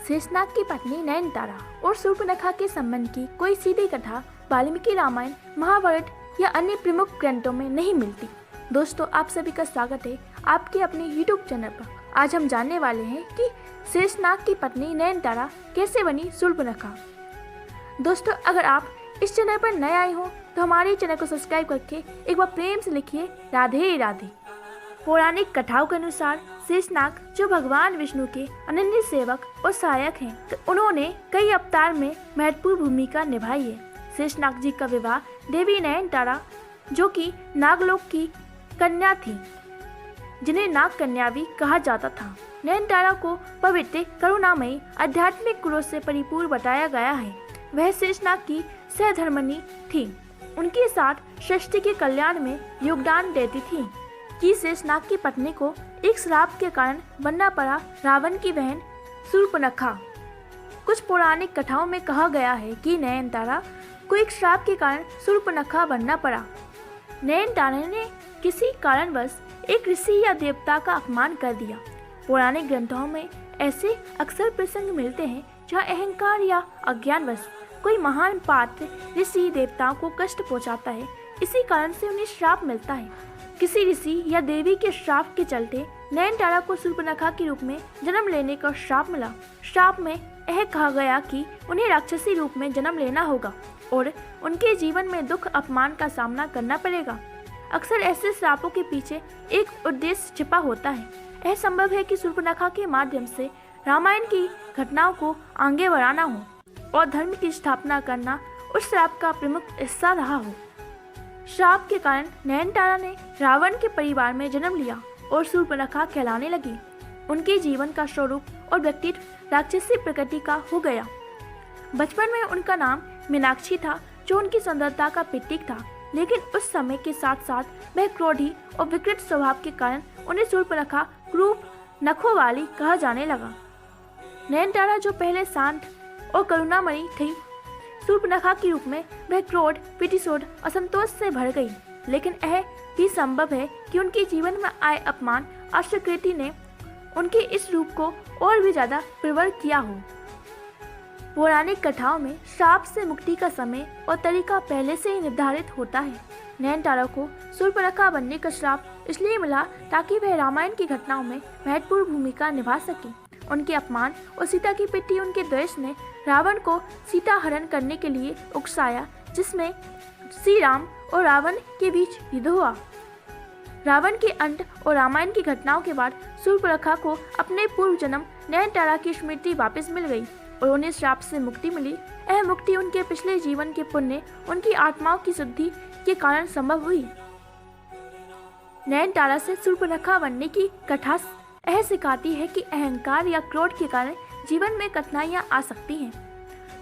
शेषनाग की पत्नी नयनतारा और शूर्पणखा के संबंध की कोई सीधी कथा वाल्मीकि रामायण, महाभारत या अन्य प्रमुख ग्रंथों में नहीं मिलती। दोस्तों, आप सभी का स्वागत है आपके अपने YouTube चैनल पर। आज हम जानने वाले हैं कि शेषनाग की पत्नी नयनतारा कैसे बनी शूर्पणखा। दोस्तों, अगर आप इस चैनल पर नए आए हो तो हमारे चैनल को सब्सक्राइब करके एक बार प्रेम से लिखिए राधे राधे। पौराणिक कथाओं के अनुसार शेषनाग जो भगवान विष्णु के अनन्य सेवक और सहायक हैं, तो उन्होंने कई अवतार में महत्वपूर्ण भूमिका निभाई है। शेषनाग जी का विवाह देवी नयनतारा जो कि नागलोक की कन्या थी, जिन्हें नाग कन्या भी कहा जाता था। नयनतारा को पवित्र, करुणामयी, आध्यात्मिक गुणों से परिपूर्ण बताया गया है। वह शेषनाग की सहधर्मिणी थी। उनके साथ सृष्टि के कल्याण में योगदान देती थी कि शेषनाग की पत्नी को एक श्राप के कारण बनना पड़ा रावण की बहन शूर्पणखा। कुछ पौराणिक कथाओं में कहा गया है कि नयनतारा को एक श्राप के कारण शूर्पणखा बनना पड़ा। नयनतारा ने किसी कारणवश एक ऋषि या देवता का अपमान कर दिया। पौराणिक ग्रंथों में ऐसे अक्सर प्रसंग मिलते हैं जहाँ अहंकार या अज्ञानवश कोई महान पात्र ऋषि देवताओं को कष्ट पहुँचाता है। इसी कारण से उन्हें श्राप मिलता है। किसी ऋषि या देवी के श्राप के चलते नयनतारा को शूर्पणखा के रूप में जन्म लेने का श्राप मिला। श्राप में यह कहा गया कि उन्हें राक्षसी रूप में जन्म लेना होगा और उनके जीवन में दुख, अपमान का सामना करना पड़ेगा। अक्सर ऐसे श्रापों के पीछे एक उद्देश्य छिपा होता है। यह संभव है कि शूर्पणखा के माध्यम से रामायण की घटनाओं को आगे बढ़ाना हो और धर्म की स्थापना करना उस श्राप का प्रमुख हिस्सा रहा हो। श्राप के कारण नयनतारा ने रावण के परिवार में जन्म लिया और शूर्पणखा कहलाने लगी। उनके जीवन का स्वरूप और व्यक्तित्व राक्षसी प्रकृति का हो गया। बचपन में उनका नाम मीनाक्षी था, जो उनकी सुंदरता का प्रतीक था, लेकिन उस समय के साथ साथ वह क्रोधी और विकृत स्वभाव के कारण उन्हें शूर्पणखा, क्रूर नखों वाली कहा जाने लगा। नयनतारा जो पहले शांत और करुणामयी थी, शूर्पणखा के रूप में वह क्रोध, प्रतिशोध, असंतोष से भर गई। लेकिन यह भी संभव है कि उनके जीवन में आए अपमान, अस्वीकृति ने उनके इस रूप को और भी ज्यादा प्रबल किया हो। पौराणिक कथाओं में श्राप से मुक्ति का समय और तरीका पहले से ही निर्धारित होता है। नयनतारा को शूर्पणखा बनने का श्राप इसलिए मिला ताकि वह रामायण की घटनाओं में महत्वपूर्ण भूमिका निभा सके। उनके अपमान और सीता की प्रति उनके द्वेष ने रावण को सीता हरण करने के लिए उकसाया, जिसमें श्री राम और रावण के बीच युद्ध हुआ। रावण के अंत और रामायण की घटनाओं के बाद शूर्पणखा को अपने पूर्व जन्म नयनतारा की स्मृति वापस मिल गई और उन्हें श्राप से मुक्ति मिली। यह मुक्ति उनके पिछले जीवन के पुण्य, उनकी आत्माओं की शुद्धि के कारण संभव हुई। नयनतारा से शूर्पणखा बनने की कथा यह सिखाती है कि अहंकार या क्रोध के कारण जीवन में कठिनाइयां आ सकती हैं।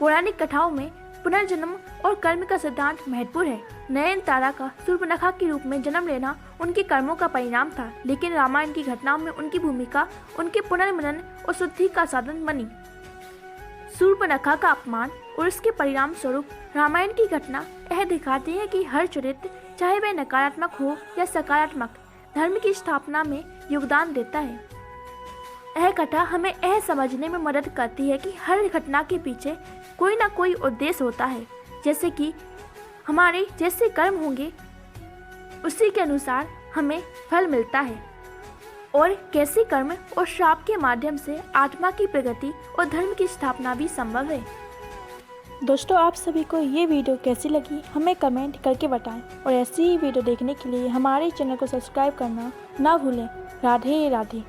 पौराणिक कथाओं में पुनर्जन्म और कर्म का सिद्धांत महत्वपूर्ण है। नयनतारा का शूर्पणखा के रूप में जन्म लेना उनके कर्मों का परिणाम था, लेकिन रामायण की घटनाओं में उनकी भूमिका उनके पुनर्मिलन और शुद्धि का साधन बनी। शूर्पणखा का अपमान और उसके परिणाम स्वरूप रामायण की घटना यह दिखाती है कि हर चरित्र, चाहे वह नकारात्मक हो या सकारात्मक, धर्म की स्थापना में योगदान देता है। यह कथा हमें यह समझने में मदद करती है कि हर घटना के पीछे कोई ना कोई उद्देश्य होता है। जैसे कि हमारे जैसे कर्म होंगे उसी के अनुसार हमें फल मिलता है, और कैसे कर्म और श्राप के माध्यम से आत्मा की प्रगति और धर्म की स्थापना भी संभव है। दोस्तों, आप सभी को ये वीडियो कैसी लगी हमें कमेंट करके बताएं, और ऐसी ही वीडियो देखने के लिए हमारे चैनल को सब्सक्राइब करना ना भूलें। राधे राधे।